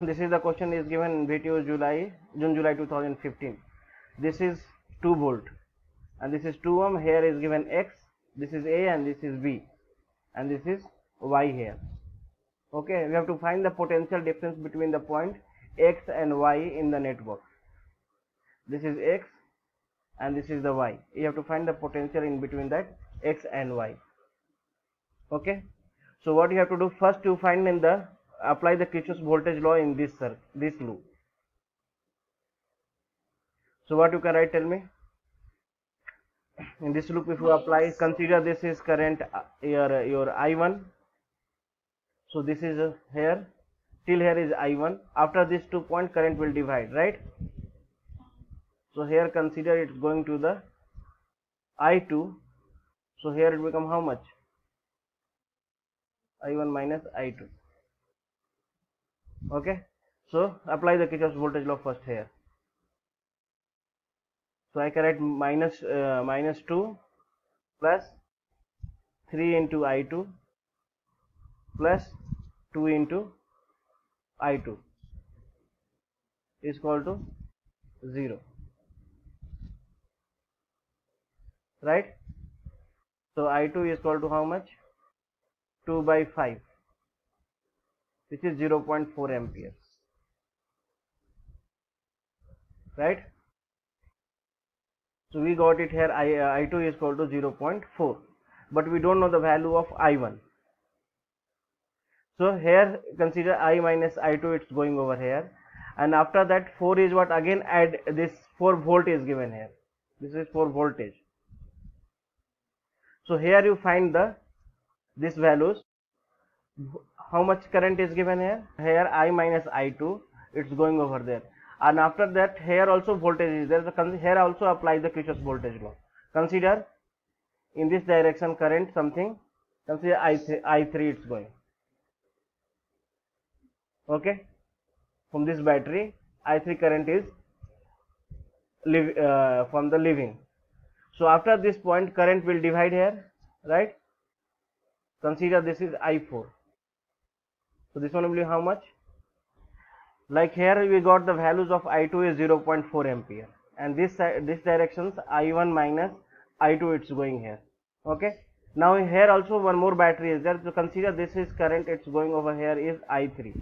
This is the question is given VTU June-July 2015. This is 2 volt and this is 2 ohm. Here is given X, this is A and this is B and this is Y here. Okay, we have to find the potential difference between the point X and Y in the network. This is X and this is the Y. You have to find the potential in between that X and Y. Okay, so what you have to do first, to find in the apply the Kirchhoff's voltage law in this loop. So what you can write, tell me? In this loop, if you apply, consider this is current, your I1. So this is here, till here is I1. After this 2 point, current will divide, right? So here consider it's going to the I2. So here it become how much? I1 minus I2. Okay, so apply the Kirchhoff's voltage law first here. So I can write minus 2 plus 3 into I2 plus 2 into I2 is equal to 0, right? So I2 is equal to how much? 2 by 5, which is 0.4 amperes, right? So we got it here, I2 is equal to 0.4, but we don't know the value of I1. So here consider I minus I2, it's going over here, and after that 4 is what? Again add this 4 volt is given here. This is 4 voltage. So here you find this values. How much current is given here? Here I minus I2, it's going over there, and after that here also voltage is there. So here also apply the Kirchhoff's voltage law. Consider in this direction current something. Consider I3 it's going. Okay, from this battery I3 current is from the leaving. So after this point current will divide here, right? Consider this is I4. So this one will be how much? Like here we got the values of I2 is 0.4 ampere, and this directions I1 minus I2 it's going here. Okay, now here also one more battery is there. So consider this is current, it's going over here is I3.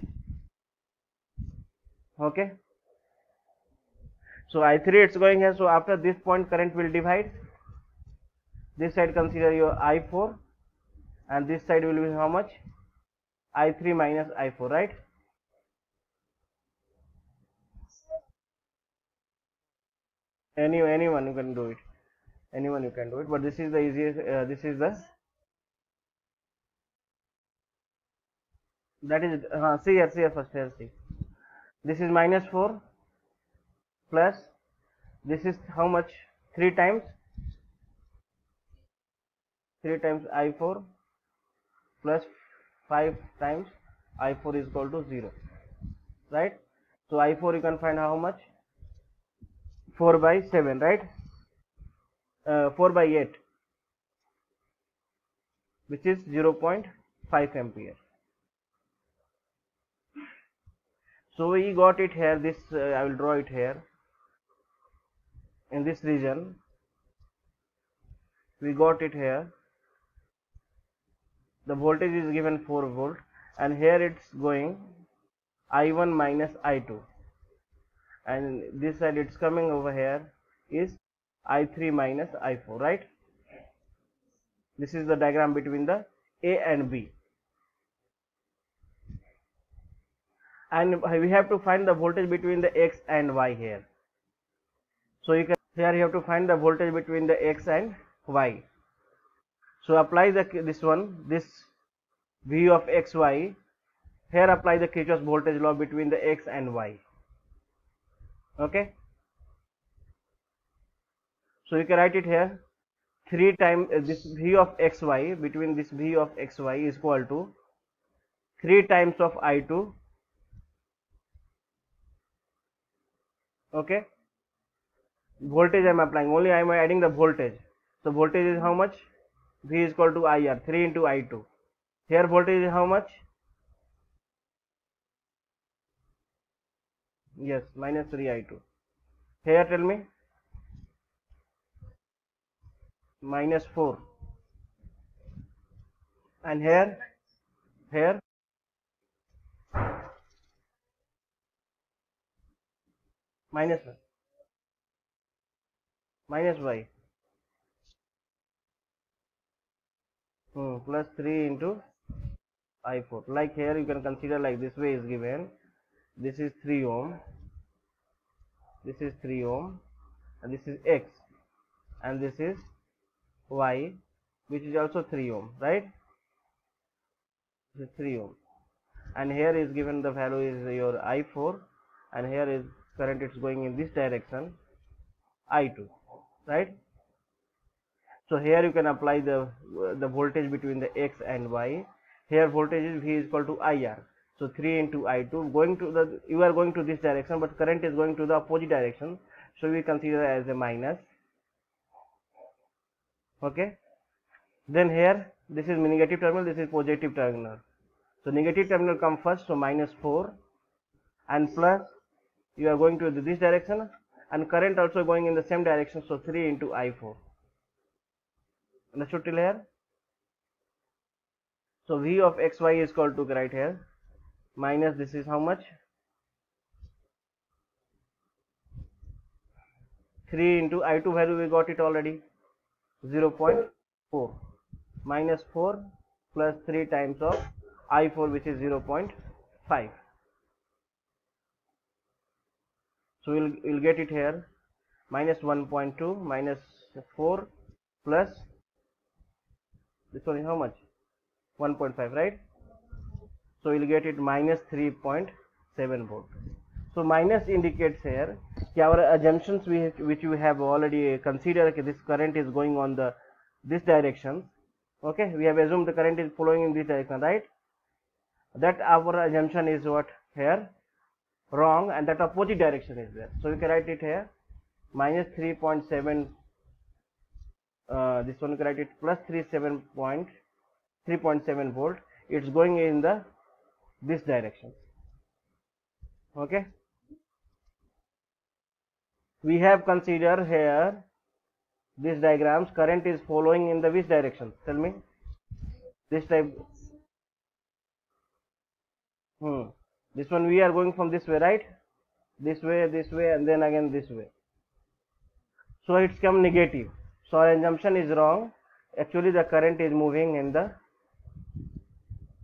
Okay, so I3 it's going here. So after this point current will divide. This side consider your I4 and this side will be how much? I3 minus I4, right? Anyone you can do it. Anyone you can do it, but this is the easiest. This is the that is see here first here, see. This is minus 4 plus this is how much? 3 times I4 plus 5 times I4 is equal to 0, right? So I4 you can find how much? 4 by 7, right? 4 by 8, which is 0.5 ampere. So we got it here. This I will draw it here. In this region we got it here. The voltage is given 4 volt, and here it's going I1 minus I2, and this side it's coming over here is I3 minus I4, right? This is the diagram between the A and B, and we have to find the voltage between the X and Y here. So you can, here you have to find the voltage between the X and Y. So apply this V of XY. Here apply the Kirchhoff's voltage law between the X and Y. Okay, so you can write it here. 3 times this V of XY, between this V of XY is equal to 3 times of I2. Okay, voltage I am applying, only I am adding the voltage. So voltage is how much? V is equal to IR, 3 into I2. Here voltage is how much? Yes, minus 3I2. Here tell me, minus 4. And here minus y. Plus 3 into I4. Like here you can consider like this way is given. This is 3 ohm. This is 3 ohm. And this is X. And this is Y, which is also 3 ohm, right? This is 3 ohm. And here is given the value is your I4. And here is current, it's going in this direction, I2, right? So here you can apply the voltage between the X and Y. Here voltage is V is equal to IR. So 3 into I2 going to the, you are going to this direction, but current is going to the opposite direction. So we consider as a minus. Okay. Then here this is negative terminal, this is positive terminal. So negative terminal come first, so minus 4 and plus you are going to this direction and current also going in the same direction, so 3 into I4. Understood till here? So V of xy is equal to right here minus this is how much? 3 into I2 value we got it already, 0.4 minus 4 plus 3 times of I4 which is 0.5. So we'll get it here minus 1.2 minus 4 plus this one is how much? 1.5, right? So we'll get it minus 3.7 volt. So minus indicates here our assumptions which we have already considered, this current is going on this direction. Okay, we have assumed the current is flowing in this direction, right? That our assumption is what here wrong, and that opposite direction is there. So we can write it here minus 3.7. This one we can write it plus 3.7 volt. It's going in this direction. Okay. We have considered here these diagrams. Current is following in the which direction? Tell me. This type. This one we are going from this way, right? This way, and then again this way. So it's come negative. So our assumption is wrong. Actually, the current is moving in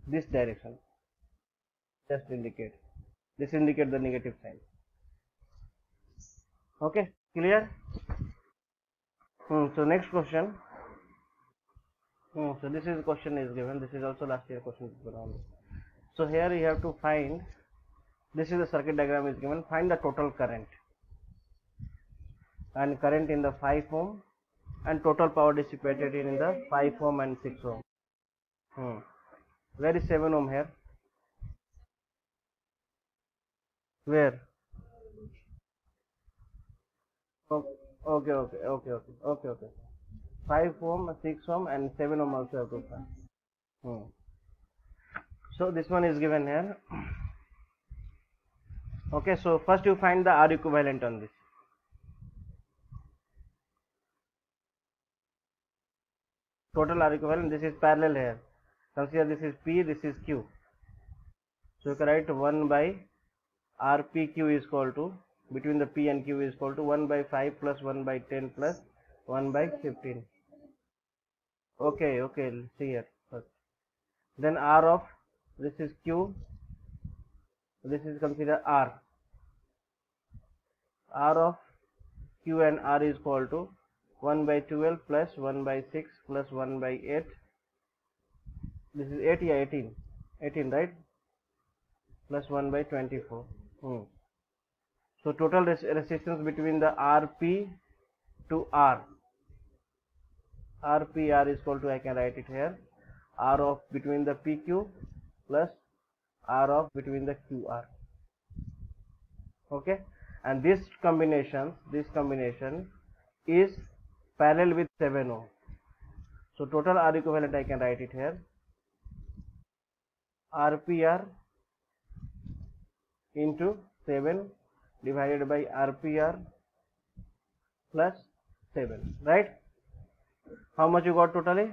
this direction. Just indicate. This indicate the negative sign. Okay, clear? So next question. So this is question is given. This is also last year question. So here you have to find. This is the circuit diagram is given. Find the total current and current in the 5 ohm and total power dissipated in the 5 ohm and 6 ohm. Where is 7 ohm here? Where? Okay. 5 ohm, 6 ohm and 7 ohm also have to find. So this one is given here. Okay, so first you find the R equivalent on this. Total R equivalent, this is parallel here. Consider this is P, this is Q. So you can write 1 by RPQ is equal to, between the P and Q is equal to 1 by 5 plus 1 by 10 plus 1 by 15. Okay, see here first. Then R of, this is Q, this is consider R. R of Q and R is equal to 1 by 12 plus 1 by 6 plus 1 by 8. This is 18, right? Plus 1 by 24. So total resistance between the RP to R. RPR is equal to, I can write it here, R of between the PQ plus R of between the QR. Okay, and this combination is parallel with 7 ohm. So total R equivalent I can write it here, RPR into 7 divided by RPR plus 7, right? How much you got totally?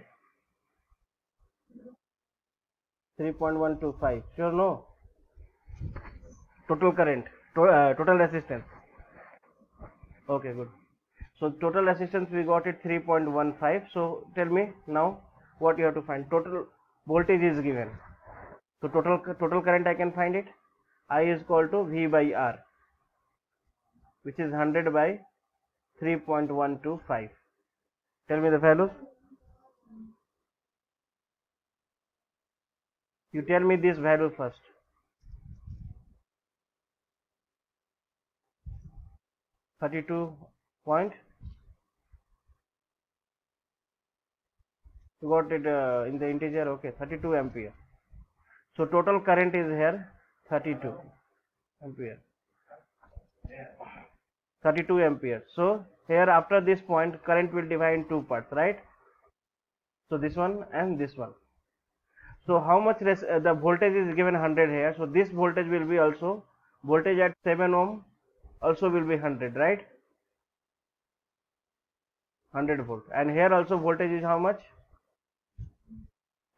3.125. Sure, no? Total current, total resistance. Okay, good. So total resistance we got it 3.15. So tell me now what you have to find. Total voltage is given. So total current I can find it. I is equal to V by R, which is 100 by 3.125. Tell me the values. You tell me this value first. $32 point. You got it in the integer. Okay, 32 ampere. So total current is here 32 ampere. 32 ampere. So here after this point current will divide in two parts, right? So this one and this one. So how much the voltage is given 100 here. So this voltage will be also voltage at 7 ohm also will be 100, right? 100 volt. And here also voltage is how much?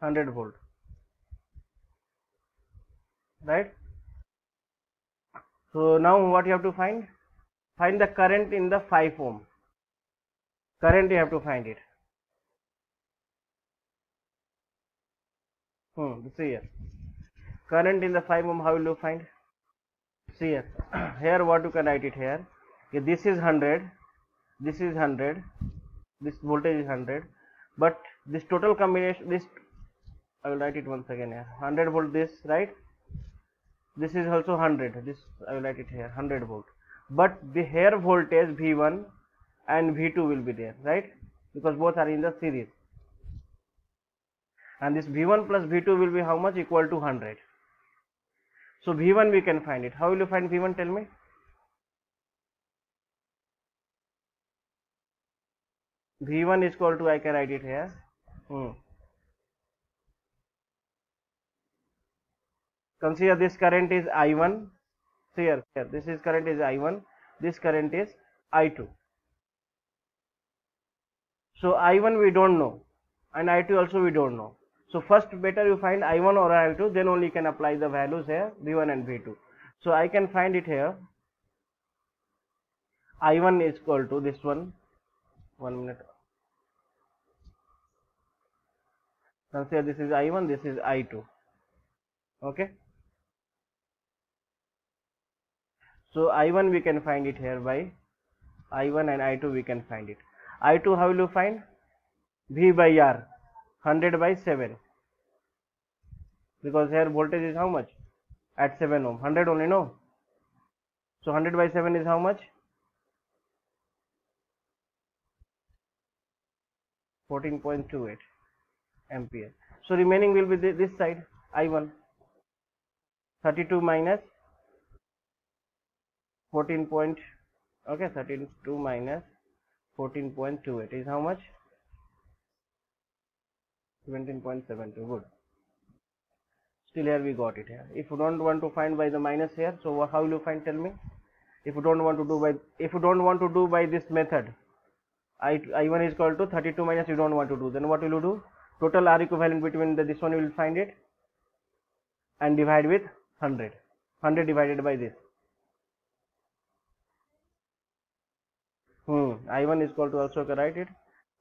100 volt, right? So now what you have to find? Find the current in the 5 ohm. Current you have to find it. See here. Current in the 5 ohm, how will you find? See here. Here what you can write it here. Okay, this is 100. This is 100. This voltage is 100. But this total combination, this I will write it once again here. 100 volt this, right? This is also 100. This I will write it here, 100 volt. But the here voltage V1 and V2 will be there, right? Because both are in the series. And this V1 plus V2 will be how much? Equal to 100. So V1 we can find it. How will you find V1? Tell me. V1 is equal to, I can write it here. Consider this current is I1. See here, this is current is I1. This current is I2. So I1 we don't know, and I2 also we don't know. So first better you find I1 or I2, then only you can apply the values here, V1 and V2. So I can find it here. I1 is equal to this one. 1 minute. Consider this is I1, this is I2. Okay. So I1 we can find it here by I1 and I2 we can find it. I2 how will you find? V by R, 100 by 7. Because here voltage is how much? At 7 ohm, 100 only, no? So 100 by 7 is how much? 14.28 ampere. So remaining will be this side, I1. 32 minus 14 point, okay, 32 minus 14.28 is how much? 17.72. Good. Still here we got it here. If you don't want to find by the minus here, so how will you find? Tell me. If you don't want to do by this method, I1 is equal to 32 minus you don't want to do, then what will you do? Total R equivalent between this one you will find it and divide with 100. 100 divided by this. I1 is equal to, also write it,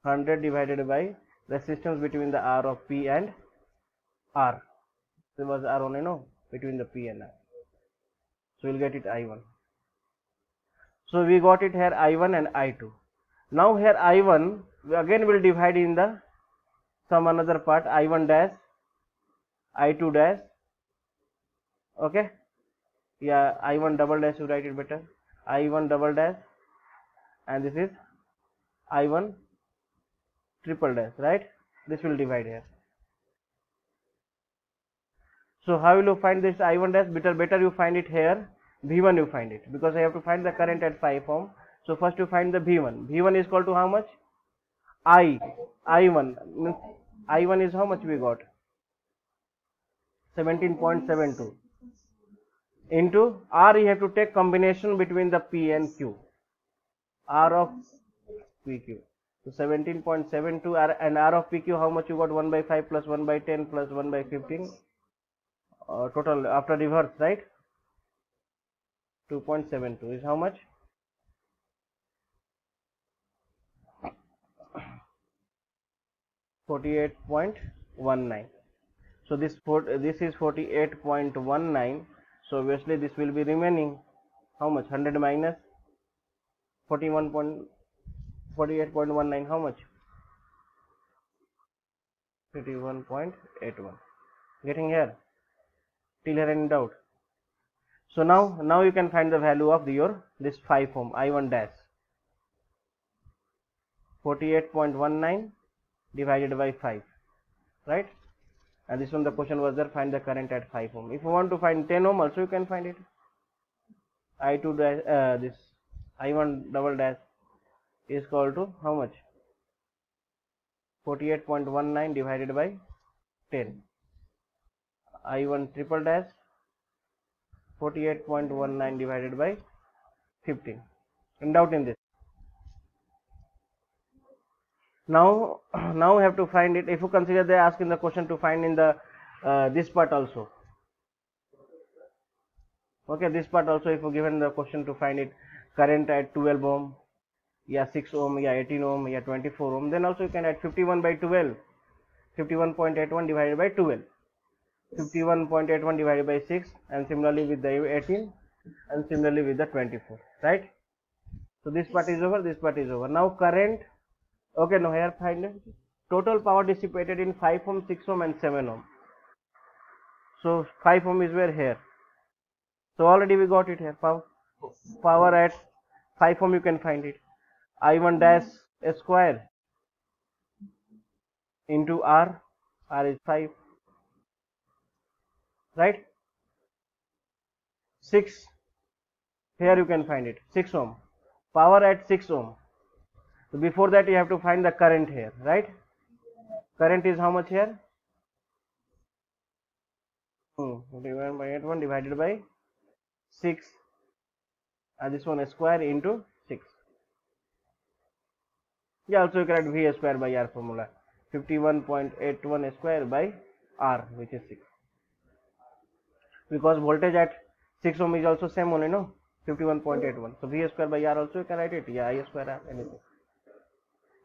100 divided by resistance between the R of P and R. There was R only, no, between the P and R. So we'll get it I1. So we got it here I1 and I2. Now here I1 we again will divide in the some another part, I1 dash, I2 dash. Okay. Yeah, I1 double dash, you write it better. I1 double dash, and this is I1 triple dash, right? This will divide here. So how will you find this I1 dash? Better you find it here. V1 you find it, because I have to find the current at 5 ohm. So first you find the V1. V1 is equal to how much? I1 means I1 is how much we got? 17.72 into R, you have to take combination between the P and Q. R of PQ. So 17.72 R, and R of PQ, how much you got? 1 by 5 plus 1 by 10 plus 1 by 15. Total after reverse, right? 2.72 is how much? 48.19. So this is 48.19. So obviously this will be remaining how much? 100 minus 48.19. How much? 51.81. Getting here? Till here any doubt? So now you can find the value of this 5 ohm I1 dash. 48.19 divided by 5, right? And this one the question was there, find the current at 5 ohm. If you want to find 10 ohm also you can find it. I2 dash this I1 double dash is equal to how much? 48.19 divided by 10. I1 triple dash 48.19 divided by 15. In doubt in this? Now we have to find it. If you consider they ask in the question to find in the this part also. Okay, this part also, if you given the question to find it current at 12 ohm, yeah 6 ohm, yeah 18 ohm, yeah 24 ohm, then also you can add 51 by 12, 51.81 divided by 12, 51.81 divided by 6, and similarly with the 18, and similarly with the 24, right? So this part is over, this part is over. Now current, okay, now here find total power dissipated in 5 ohm, 6 ohm and 7 ohm. So 5 ohm is where? Here. So already we got it here. Power at 5 ohm you can find it. I1 dash square into R. R is 5. Right? 6. Here you can find it. 6 ohm. Power at 6 ohm. So before that you have to find the current here. Right? Current is how much here? 21 by 81 divided by 6. And this one is square into 6. Yeah, also you can add V square by R formula. 51.81 square by R, which is 6. Because voltage at 6 ohm is also same only, no? 51.81. So V square by R also you can write it. Yeah, I square R, anything.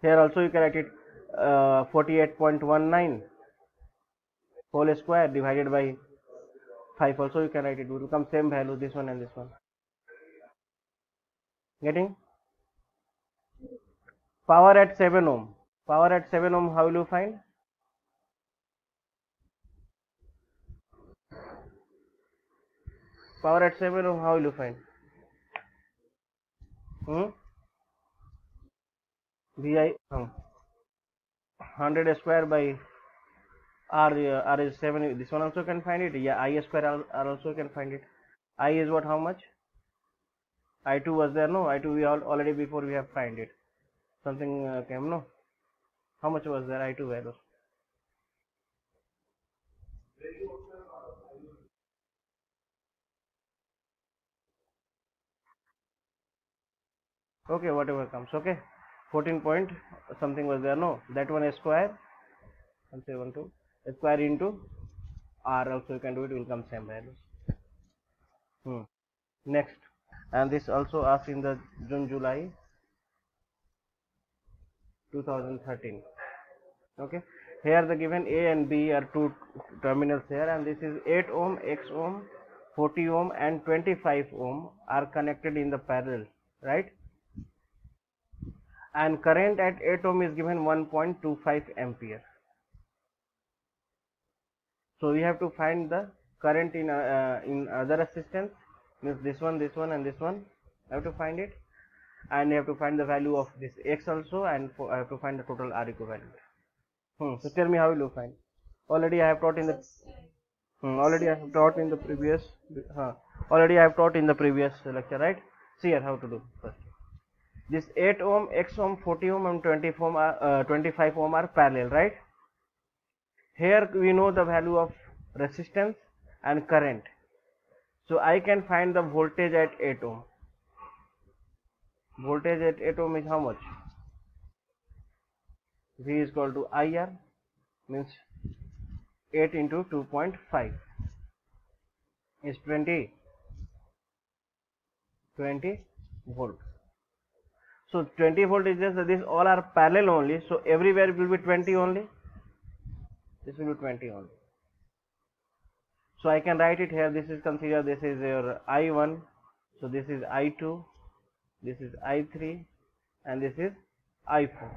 Here also you can write it 48.19 whole square divided by 5 also you can write it. It will become same value, this one and this one. Getting? Power at 7 ohm. Power at 7 ohm, how will you find? Power at 7 ohm, how will you find? VI 100 square by R, R is 7. This one also can find it. Yeah, I square R also can find it. I is what? How much? I2 was there? No, I2 we already before we have find it. Something came, no? How much was there? I2 value. Okay, whatever comes. Okay, 14 point something was there. No, that one is square. 172 square into R also you can do it. Will come same values. Next, and this also asked in the June-July 2013. Okay, here the given A and B are two terminals here, and this is 8 ohm, X ohm, 40 ohm and 25 ohm are connected in the parallel, right? And current at 8 ohm is given 1.25 ampere. So we have to find the current in other resistance, means this one and this one. I have to find it, and you have to find the value of this X also, and I have to find the total R equivalent. So tell me how will you find? Already I have taught in the previous lecture, right? See here how to do first. This 8 ohm, X ohm, 40 ohm and 25 ohm are parallel, right? Here we know the value of resistance and current. So I can find the voltage at 8 ohm. Voltage at 8 ohm is how much? V is equal to IR, means 8 into 2.5 is 20 volt. So 20 volt is just this, all are parallel only, so everywhere it will be 20 only. This will be 20 only. So I can write it here. This is consider, this is your I1, so this is I2, this is I3, and this is I4.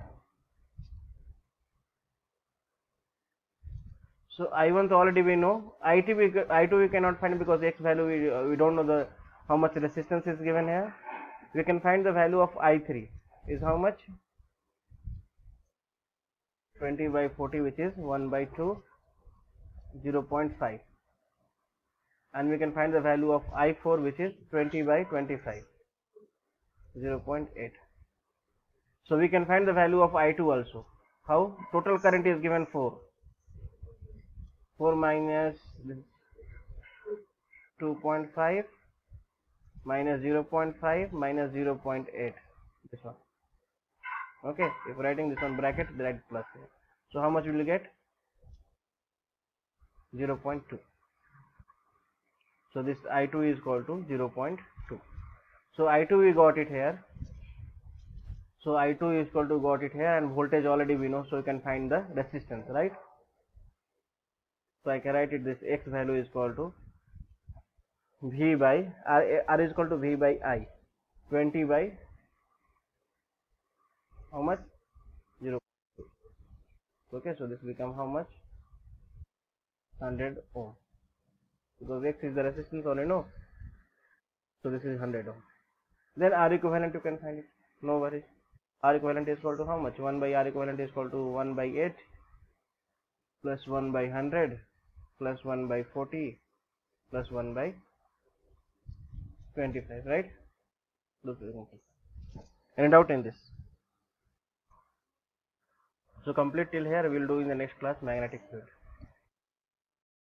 So I1 already we know. I2 we cannot find because X value we don't know the how much resistance is given here. We can find the value of I3 is how much? 20 by 40, which is 1 by 2, 0.5. And we can find the value of I4, which is 20 by 25, 0.8. So we can find the value of I2 also. How? Total current is given 4 minus 2.5 minus 0.5 minus 0.8, this one. Okay, if writing this one bracket, write plus here. So how much will you get? 0.2. So this I2 is equal to 0.2. So I2 we got it here. So I2 is equal to got it here, and voltage already we know, so you can find the resistance, right? So I can write it, this X value is equal to V by R is equal to V by I, 20 by how much? 0. Okay, so this become how much? 100 ohm, because X is the resistance only, no? So this is 100 ohm. Then R equivalent you can find it, no worries. R equivalent is equal to how much? 1 by R equivalent is equal to 1 by 8 plus 1 by 100 plus 1 by 40 plus 1 by 25, right? Any doubt in this? So complete till here. We will do in the next class magnetic field.